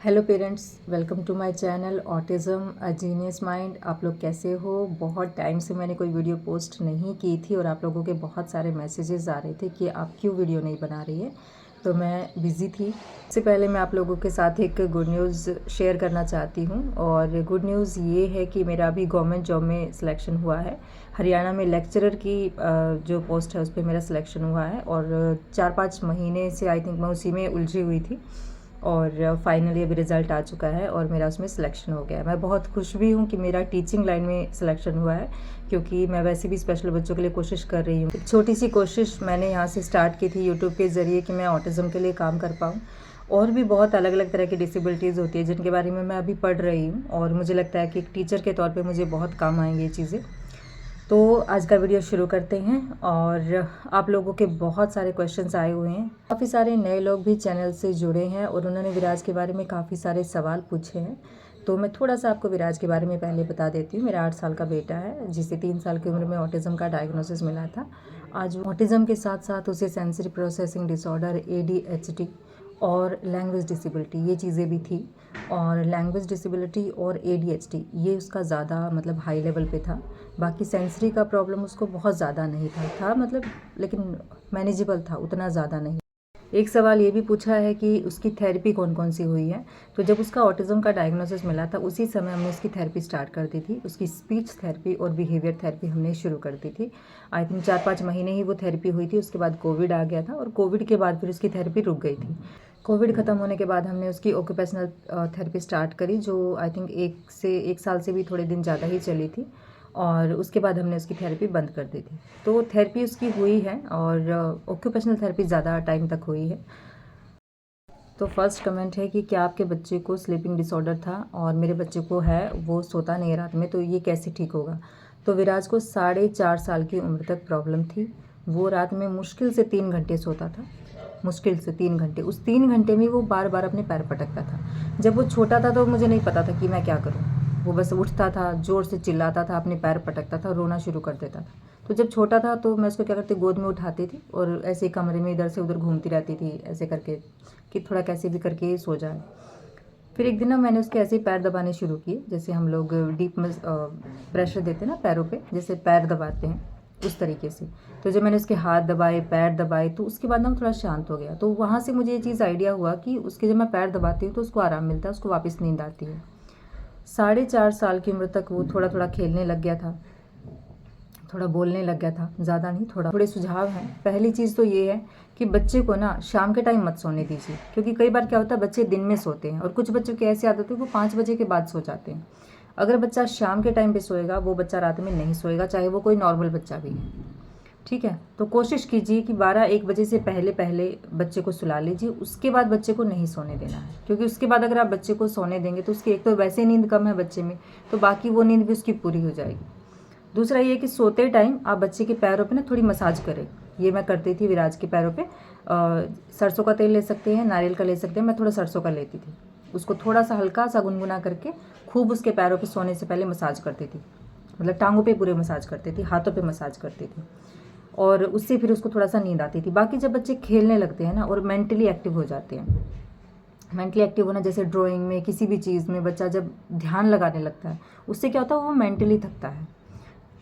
Hello parents, welcome to my channel autism a genius mind. आप लोग कैसे हो? बहुत टाइम से मैंने कोई वीडियो पोस्ट नहीं की थी और आप लोगों के बहुत सारे मैसेजेस आ रहे थे कि आप क्यों वीडियो नहीं बना रही है, तो मैं बिज़ी थी। इससे पहले मैं आप लोगों के साथ एक गुड न्यूज़ शेयर करना चाहती हूँ और गुड न्यूज़ ये है कि मेरा अभी गवर्नमेंट जॉब में सिलेक्शन हुआ है। हरियाणा में लेक्चरर की जो पोस्ट है उस पर मेरा सिलेक्शन हुआ है और 4-5 महीने से आई थिंक मैं उसी में उलझी हुई थी और फाइनली अभी रिज़ल्ट आ चुका है और मेरा उसमें सिलेक्शन हो गया है। मैं बहुत खुश भी हूँ कि मेरा टीचिंग लाइन में सिलेक्शन हुआ है, क्योंकि मैं वैसे भी स्पेशल बच्चों के लिए कोशिश कर रही हूँ। एक छोटी सी कोशिश मैंने यहाँ से स्टार्ट की थी यूट्यूब के ज़रिए कि मैं ऑटिज़म के लिए काम कर पाऊँ। और भी बहुत अलग अलग तरह की डिसेबिलिटीज़ होती है जिनके बारे में मैं अभी पढ़ रही हूँ और मुझे लगता है कि एक टीचर के तौर पर मुझे बहुत काम आएंगी ये चीज़ें। तो आज का वीडियो शुरू करते हैं। और आप लोगों के बहुत सारे क्वेश्चंस आए हुए हैं, काफ़ी सारे नए लोग भी चैनल से जुड़े हैं और उन्होंने विराज के बारे में काफ़ी सारे सवाल पूछे हैं। तो मैं थोड़ा सा आपको विराज के बारे में पहले बता देती हूँ। मेरा 8 साल का बेटा है जिसे 3 साल की उम्र में ऑटिज़म का डायग्नोसिस मिला था। आज ऑटिज़म के साथ साथ उसे सेंसरी प्रोसेसिंग डिसऑर्डर ADHD और लैंग्वेज डिसेबिलिटी ये चीज़ें भी थी। और लैंग्वेज डिसेबिलिटी और ADHD ये उसका ज़्यादा मतलब हाई लेवल पे था। बाकी सेंसरी का प्रॉब्लम उसको बहुत ज़्यादा नहीं था मतलब लेकिन मैनेजेबल था, उतना ज़्यादा नहीं। एक सवाल ये भी पूछा है कि उसकी थेरेपी कौन कौन सी हुई है। तो जब उसका ऑटिज़म का डायग्नोसिस मिला था उसी समय हमने उसकी थेरेपी स्टार्ट कर दी थी। उसकी स्पीच थेरेपी और बिहेवियर थेरेपी हमने शुरू कर दी थी। आई थिंक 4-5 महीने ही वो थेरेपी हुई थी। उसके बाद कोविड आ गया था और कोविड के बाद फिर उसकी थेरेपी रुक गई थी। कोविड ख़त्म होने के बाद हमने उसकी ऑक्यूपेशनल थेरेपी स्टार्ट करी, जो आई थिंक 1 साल से भी थोड़े दिन ज़्यादा ही चली थी और उसके बाद हमने उसकी थेरेपी बंद कर दी थी। तो थेरेपी उसकी हुई है और ऑक्यूपेशनल थेरेपी ज़्यादा टाइम तक हुई है। तो फर्स्ट कमेंट है कि क्या आपके बच्चे को स्लीपिंग डिसऑर्डर था और मेरे बच्चे को है, वो सोता नहीं है रात में, तो ये कैसे ठीक होगा? तो विराज को 4.5 साल की उम्र तक प्रॉब्लम थी। वो रात में मुश्किल से 3 घंटे सोता था, मुश्किल से 3 घंटे। उस 3 घंटे में वो बार बार अपने पैर पटकता था। जब वो छोटा था तो मुझे नहीं पता था कि मैं क्या करूँ। वो बस उठता था, ज़ोर से चिल्लाता था, अपने पैर पटकता था, रोना शुरू कर देता था। तो जब छोटा था तो मैं उसको क्या करती, गोद में उठाती थी और ऐसे ही कमरे में इधर से उधर घूमती रहती थी ऐसे करके कि थोड़ा कैसे भी करके सो जाए। फिर एक दिन ना मैंने उसके ऐसे ही पैर दबाने शुरू किए, जैसे हम लोग डीप में प्रेशर देते हैं ना पैरों पे, जैसे पैर दबाते हैं उस तरीके से। तो जब मैंने उसके हाथ दबाए, पैर दबाए, तो उसके बाद ना वो थोड़ा शांत हो गया। तो वहाँ से मुझे ये चीज़ आइडिया हुआ कि उसके जब मैं पैर दबाती हूँ तो उसको आराम मिलता है, उसको वापस नींद आती है। 4.5 साल की उम्र तक वो थोड़ा थोड़ा खेलने लग गया था, थोड़ा बोलने लग गया था, ज़्यादा नहीं, थोड़े सुझाव हैं। पहली चीज़ तो ये है कि बच्चे को ना शाम के टाइम मत सोने दीजिए, क्योंकि कई बार क्या होता है बच्चे दिन में सोते हैं और कुछ बच्चों की ऐसी आदत है वो 5 बजे के बाद सो जाते हैं। अगर बच्चा शाम के टाइम पे सोएगा, वो बच्चा रात में नहीं सोएगा, चाहे वो कोई नॉर्मल बच्चा भी है। ठीक है, तो कोशिश कीजिए कि 12-1 बजे से पहले पहले बच्चे को सुला लीजिए। उसके बाद बच्चे को नहीं सोने देना है, क्योंकि उसके बाद अगर आप बच्चे को सोने देंगे तो उसकी एक तो वैसे नींद कम है बच्चे में, तो बाकी वो नींद भी उसकी पूरी हो जाएगी। दूसरा ये कि सोते टाइम आप बच्चे के पैरों पे ना थोड़ी मसाज करें। ये मैं करती थी विराज के पैरों पे। सरसों का तेल ले सकते हैं, नारियल का ले सकते हैं, मैं थोड़ा सरसों का लेती थी। उसको थोड़ा सा हल्का सा गुनगुना करके खूब उसके पैरों पे सोने से पहले मसाज करती थी। मतलब टांगों पे पूरे मसाज करती थी, हाथों पे मसाज करती थी और उससे फिर उसको थोड़ा सा नींद आती थी। बाकी जब बच्चे खेलने लगते हैं ना और मेंटली एक्टिव हो जाते हैं, मेंटली एक्टिव होना जैसे ड्राइंग में, किसी भी चीज़ में बच्चा जब ध्यान लगाने लगता है, उससे क्या होता है वो मेंटली थकता है,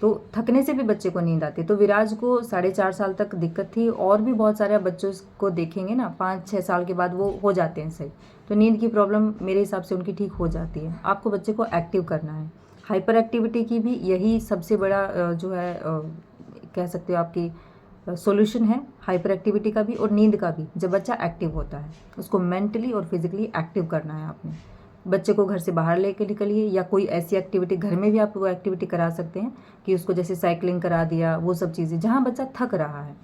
तो थकने से भी बच्चे को नींद आती है। तो विराज को 4.5 साल तक दिक्कत थी और भी बहुत सारे बच्चों को देखेंगे ना 5-6 साल के बाद वो हो जाते हैं सही। तो नींद की प्रॉब्लम मेरे हिसाब से उनकी ठीक हो जाती है। आपको बच्चे को एक्टिव करना है। हाइपर एक्टिविटी की भी यही सबसे बड़ा जो है कह सकते हो आपकी सॉल्यूशन है, हाइपर एक्टिविटी का भी और नींद का भी। जब बच्चा एक्टिव होता है उसको मेंटली और फिजिकली एक्टिव करना है आपने। बच्चे को घर से बाहर लेके निकलिए या कोई ऐसी एक्टिविटी घर में भी आप वो एक्टिविटी करा सकते हैं कि उसको जैसे साइकिलिंग करा दिया, वो सब चीज़ें जहाँ बच्चा थक रहा है।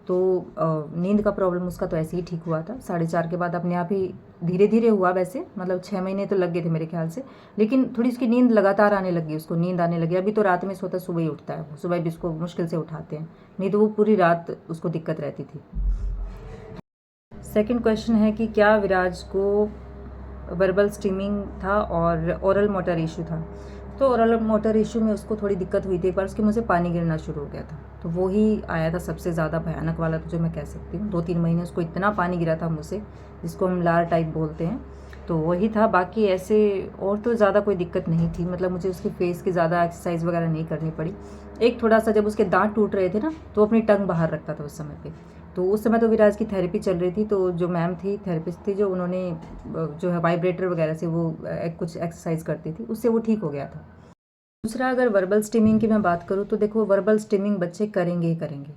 तो नींद का प्रॉब्लम उसका तो ऐसे ही ठीक हुआ था 4.5 के बाद, अपने आप ही धीरे धीरे हुआ। वैसे मतलब 6 महीने तो लग गए थे मेरे ख्याल से, लेकिन थोड़ी उसकी नींद लगातार आने लगी, उसको नींद आने लगी। अभी तो रात में सोता, सुबह ही उठता है, सुबह भी उसको मुश्किल से उठाते हैं, नहीं तो वो पूरी रात उसको दिक्कत रहती थी। सेकंड क्वेश्चन है कि क्या विराज को वर्बल स्ट्रीमिंग था और ओरल मोटर इशू था। तो ओरल मोटर इशू में उसको थोड़ी दिक्कत हुई थी, एक बार उसके मुँह से पानी गिरना शुरू हो गया था, तो वो ही आया था सबसे ज़्यादा भयानक वाला, तो जो मैं कह सकती हूँ 2-3 महीने उसको इतना पानी गिरा था मुँह से, जिसको हम लार टाइप बोलते हैं। तो वही था, बाकी ऐसे और तो ज़्यादा कोई दिक्कत नहीं थी। मतलब मुझे उसके फेस की ज़्यादा एक्सरसाइज वगैरह नहीं करनी पड़ी। एक थोड़ा सा जब उसके दांत टूट रहे थे ना, तो अपनी टंग बाहर रखता था उस समय पे। तो उस समय तो विराज की थेरेपी चल रही थी, तो जो मैम थी, थेरेपिस्ट थी, जो उन्होंने जो है वाइब्रेटर वगैरह से वो कुछ एक्सरसाइज करती थी, उससे वो ठीक हो गया था। दूसरा, अगर वर्बल स्टिमिंग की मैं बात करूँ तो देखो, वर्बल स्टिमिंग बच्चे करेंगे ही करेंगे।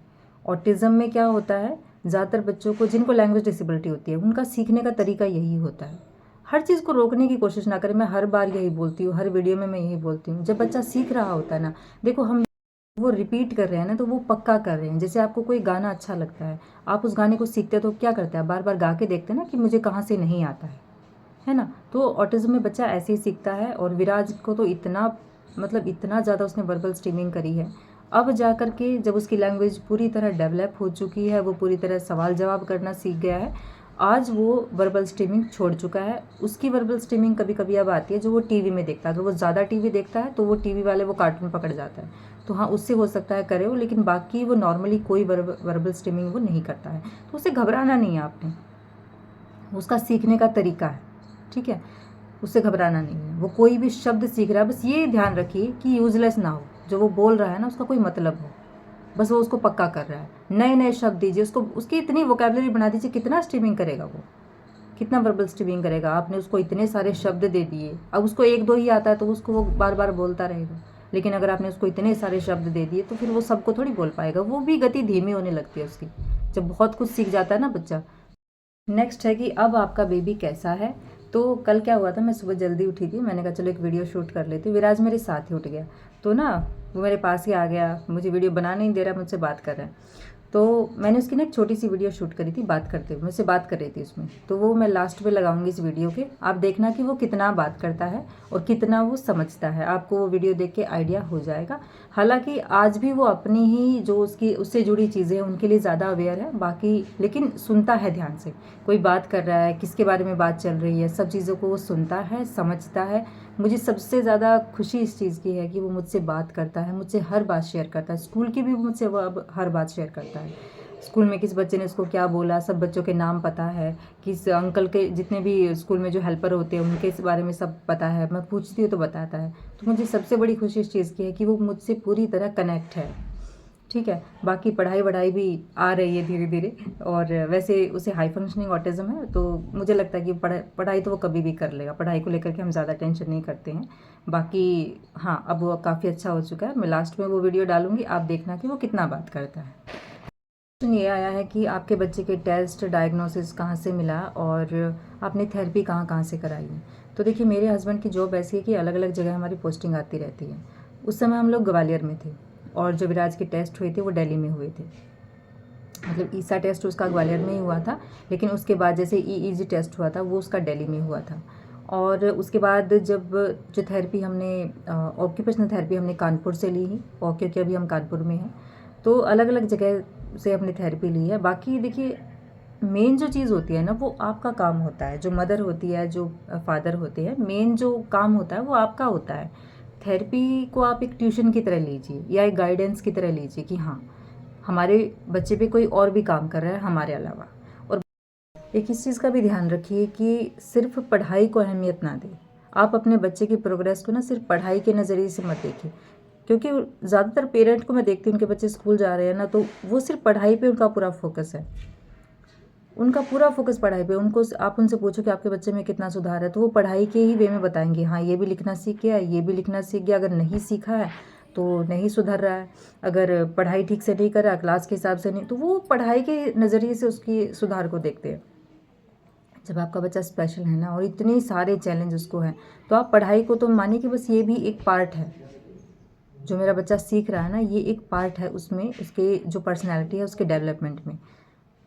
ऑटिज़म में क्या होता है, ज़्यादातर बच्चों को जिनको लैंग्वेज डिसेबिलिटी होती है, उनका सीखने का तरीका यही होता है। हर चीज़ को रोकने की कोशिश ना करें। मैं हर बार यही बोलती हूँ, हर वीडियो में मैं यही बोलती हूँ। जब बच्चा सीख रहा होता है ना, देखो हम वो रिपीट कर रहे हैं ना, तो वो पक्का कर रहे हैं। जैसे आपको कोई गाना अच्छा लगता है, आप उस गाने को सीखते हैं तो क्या करते हैं, बार बार गा के देखते हैं ना कि मुझे कहाँ से नहीं आता है ना। तो ऑटिज्म में बच्चा ऐसे ही सीखता है। और विराज को तो इतना, मतलब इतना ज़्यादा उसने वर्बल स्ट्रीमिंग करी है। अब जा कर के जब उसकी लैंग्वेज पूरी तरह डेवलप हो चुकी है, वो पूरी तरह सवाल जवाब करना सीख गया है, आज वो वर्बल स्ट्रीमिंग छोड़ चुका है। उसकी वर्बल स्ट्रीमिंग कभी कभी अब आती है जो वो टीवी में देखता है। अगर वो ज़्यादा टीवी देखता है तो वो टीवी वाले वो कार्टून पकड़ जाता है, तो हाँ उससे हो सकता है करे वो, लेकिन बाकी वो नॉर्मली कोई वर्बल स्ट्रीमिंग वो नहीं करता है। तो उसे घबराना नहीं है आपने, उसका सीखने का तरीका है, ठीक है, उससे घबराना नहीं है। वो कोई भी शब्द सीख रहा है, बस ये ध्यान रखिए कि यूजलेस ना हो। जो वो बोल रहा है ना, उसका कोई मतलब हो, बस वो उसको पक्का कर रहा है। नए नए शब्द दीजिए उसको, उसकी इतनी वोकेबलरी बना दीजिए। कितना स्ट्रीमिंग करेगा वो, कितना वर्बल स्ट्रीमिंग करेगा। आपने उसको इतने सारे शब्द दे दिए, अब उसको एक दो ही आता है तो उसको वो बार बार बोलता रहेगा। लेकिन अगर आपने उसको इतने सारे शब्द दे दिए तो फिर वो सबको थोड़ी बोल पाएगा। वो भी गति धीमी होने लगती है उसकी, जब बहुत कुछ सीख जाता है ना बच्चा। नेक्स्ट है कि अब आपका बेबी कैसा है। तो कल क्या हुआ था, मैं सुबह जल्दी उठी थी, मैंने कहा चलो एक वीडियो शूट कर लेती हूँ। विराज मेरे साथ ही उठ गया, तो ना वो मेरे पास ही आ गया, मुझे वीडियो बना नहीं दे रहा, मुझसे बात कर रहा है। तो मैंने उसकी ना एक छोटी सी वीडियो शूट करी थी, बात करते हुए, मुझसे बात कर रही थी उसमें। तो वो मैं लास्ट में लगाऊंगी इस वीडियो के, आप देखना कि वो कितना बात करता है और कितना वो समझता है। आपको वो वीडियो देख के आइडिया हो जाएगा। हालांकि आज भी वो अपनी ही जो उसकी उससे जुड़ी चीज़ें हैं उनके लिए ज़्यादा अवेयर है, बाकी लेकिन सुनता है ध्यान से। कोई बात कर रहा है, किसके बारे में बात चल रही है, सब चीज़ों को वो सुनता है, समझता है। मुझे सबसे ज़्यादा खुशी इस चीज़ की है कि वो मुझसे बात करता है, मुझसे हर बात शेयर करता है। स्कूल की भी मुझसे वो अब हर बात शेयर करता है। स्कूल में किस बच्चे ने उसको क्या बोला, सब बच्चों के नाम पता है। किस अंकल के, जितने भी स्कूल में जो हेल्पर होते हैं उनके इस बारे में सब पता है। मैं पूछती हूँ तो बताता है। तो मुझे सबसे बड़ी खुशी इस चीज़ की है कि वो मुझसे पूरी तरह कनेक्ट है, ठीक है। बाकी पढ़ाई वढ़ाई भी आ रही है धीरे धीरे। और वैसे उसे हाई फंक्शनिंग ऑटिज्म है, तो मुझे लगता है कि पढ़ाई तो वो कभी भी कर लेगा। पढ़ाई को लेकर के हम ज़्यादा टेंशन नहीं करते हैं। बाकी हाँ, अब वो काफ़ी अच्छा हो चुका है। मैं लास्ट में वो वीडियो डालूंगी, आप देखना कि वो कितना बात करता है। क्वेश्चन ये आया है कि आपके बच्चे के टेस्ट डायग्नोसिस कहाँ से मिला और आपने थेरेपी कहाँ कहाँ से कराई है। तो देखिए, मेरे हस्बैंड की जॉब ऐसी है कि अलग अलग जगह हमारी पोस्टिंग आती रहती है। उस समय हम लोग ग्वालियर में थे और जो विराज के टेस्ट हुए थे वो दिल्ली में हुए थे। मतलब ईसा टेस्ट उसका ग्वालियर में ही हुआ था, लेकिन उसके बाद जैसे ईईजी टेस्ट हुआ था वो उसका दिल्ली में हुआ था। और उसके बाद जब जो थेरेपी हमने ऑक्यूपेशनल थेरेपी हमने कानपुर से ली ही, और क्योंकि अभी हम कानपुर में हैं, तो अलग अलग जगह से हमने थेरेपी ली है। बाकी देखिए, मेन जो चीज़ होती है ना, वो आपका काम होता है। जो मदर होती है, जो फादर होते हैं, मेन जो काम होता है वो आपका होता है। थेरेपी को आप एक ट्यूशन की तरह लीजिए या एक गाइडेंस की तरह लीजिए कि हाँ, हमारे बच्चे पे कोई और भी काम कर रहा है हमारे अलावा। और एक इस चीज़ का भी ध्यान रखिए कि सिर्फ पढ़ाई को अहमियत ना दें। आप अपने बच्चे की प्रोग्रेस को ना सिर्फ पढ़ाई के नज़रिए से मत देखिए, क्योंकि ज़्यादातर पेरेंट को मैं देखती हूँ, उनके बच्चे स्कूल जा रहे हैं ना, तो वो सिर्फ पढ़ाई पे उनका पूरा फोकस है। उनका पूरा फोकस पढ़ाई पे। उनको आप उनसे पूछो कि आपके बच्चे में कितना सुधार है, तो वो पढ़ाई के ही वे में बताएंगे, हाँ ये भी लिखना सीख गया, ये भी लिखना सीख गया। अगर नहीं सीखा है तो नहीं सुधर रहा है, अगर पढ़ाई ठीक से नहीं कर रहा, क्लास के हिसाब से नहीं, तो वो पढ़ाई के नज़रिए से उसकी सुधार को देखते हैं। जब आपका बच्चा स्पेशल है ना और इतने सारे चैलेंज उसको हैं, तो आप पढ़ाई को तो मानिए कि बस ये भी एक पार्ट है। जो मेरा बच्चा सीख रहा है ना, ये एक पार्ट है उसमें, उसके जो पर्सनैलिटी है उसके डेवलपमेंट में।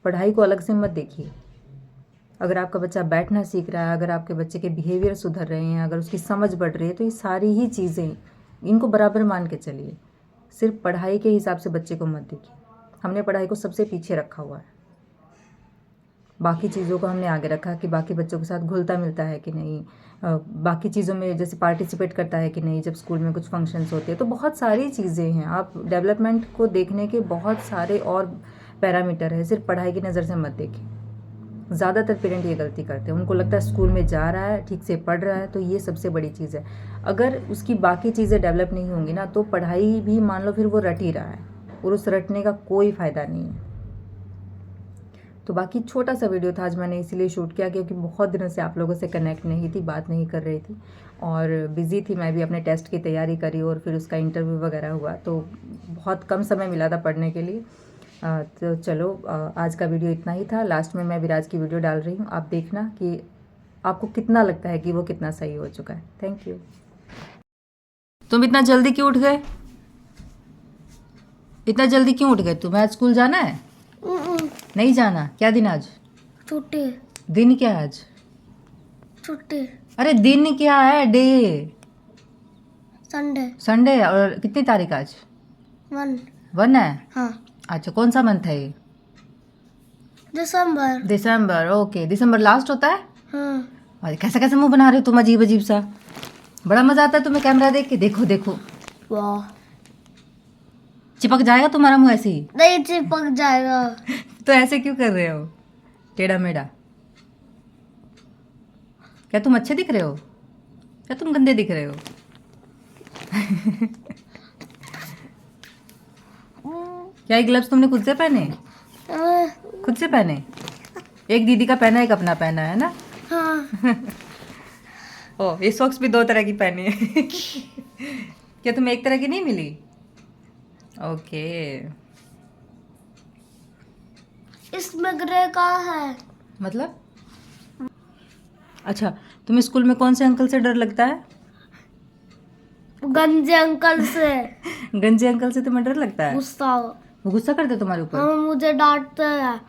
पढ़ाई को अलग से मत देखिए। अगर आपका बच्चा बैठना सीख रहा है, अगर आपके बच्चे के बिहेवियर सुधर रहे हैं, अगर उसकी समझ बढ़ रही है, तो ये सारी ही चीज़ें, इनको बराबर मान के चलिए। सिर्फ पढ़ाई के हिसाब से बच्चे को मत देखिए। हमने पढ़ाई को सबसे पीछे रखा हुआ है, बाकी चीज़ों को हमने आगे रखा कि बाकी बच्चों के साथ घुलता मिलता है कि नहीं, बाकी चीज़ों में जैसे पार्टिसिपेट करता है कि नहीं, जब स्कूल में कुछ फंक्शंस होते हैं। तो बहुत सारी चीज़ें हैं, आप डेवलपमेंट को देखने के बहुत सारे और पैरामीटर है, सिर्फ पढ़ाई की नज़र से मत देखिए। ज़्यादातर पेरेंट ये गलती करते हैं, उनको लगता है स्कूल में जा रहा है, ठीक से पढ़ रहा है, तो ये सबसे बड़ी चीज़ है। अगर उसकी बाकी चीज़ें डेवलप नहीं होंगी ना, तो पढ़ाई भी मान लो फिर वो रट ही रहा है, और उस रटने का कोई फ़ायदा नहीं है। तो बाकी छोटा सा वीडियो था आज, मैंने इसीलिए शूट किया क्योंकि बहुत दिनों से आप लोगों से कनेक्ट नहीं थी, बात नहीं कर रही थी, और बिज़ी थी। मैं भी अपने टेस्ट की तैयारी करी और फिर उसका इंटरव्यू वगैरह हुआ, तो बहुत कम समय मिला था पढ़ने के लिए। तो चलो, आज का वीडियो इतना ही था। लास्ट में मैं विराज की वीडियो डाल रही हूँ, आप देखना कि आपको कितना लगता है कि वो कितना सही हो चुका है। Thank you. तुम इतना जल्दी क्यों उठ गए? इतना जल्दी क्यों उठ गए? तुम्हें आज स्कूल जाना है? नहीं जाना? क्या दिन आज? छुट्टी। दिन क्या है आज? छुट्टी। अरे दिन क्या है? डे। संडे। संडे। और कितनी तारीख आज? 1 है? हाँ। अच्छा, कौन सा मंथ है ये? दिसंबर। दिसंबर। ओके, दिसंबर लास्ट होता है। हाँ। अरे कैसा कैसा मुंह बना रहे हो तुम, अजीब अजीब सा। बड़ा मजा आता है तुम्हें कैमरा देख के। देखो देखो, वाह। चिपक जाएगा तुम्हारा मुंह ऐसे ही। नहीं चिपक जाएगा। तो ऐसे क्यों कर रहे हो, टेढ़ा मेढ़ा? क्या तुम अच्छे दिख रहे हो? क्या तुम गंदे दिख रहे हो? क्या ये ग्लव्स तुमने खुद से पहने? खुद से पहने? एक दीदी का पहना, एक अपना पहना है ना? हाँ। ओ, ये सॉक्स भी 2 तरह की पहनी है। क्या तुम्हें एक तरह की नहीं मिली? ओके। इसमें ग्रे का है। मतलब? अच्छा, तुम्हें स्कूल में कौन से अंकल से डर लगता है? गंजे अंकल से। गंजे अंकल से तुम्हें डर लगता है? गुस्सा। वो गुस्सा करते तुम्हारे ऊपर? हाँ, मुझे डांटते हैं।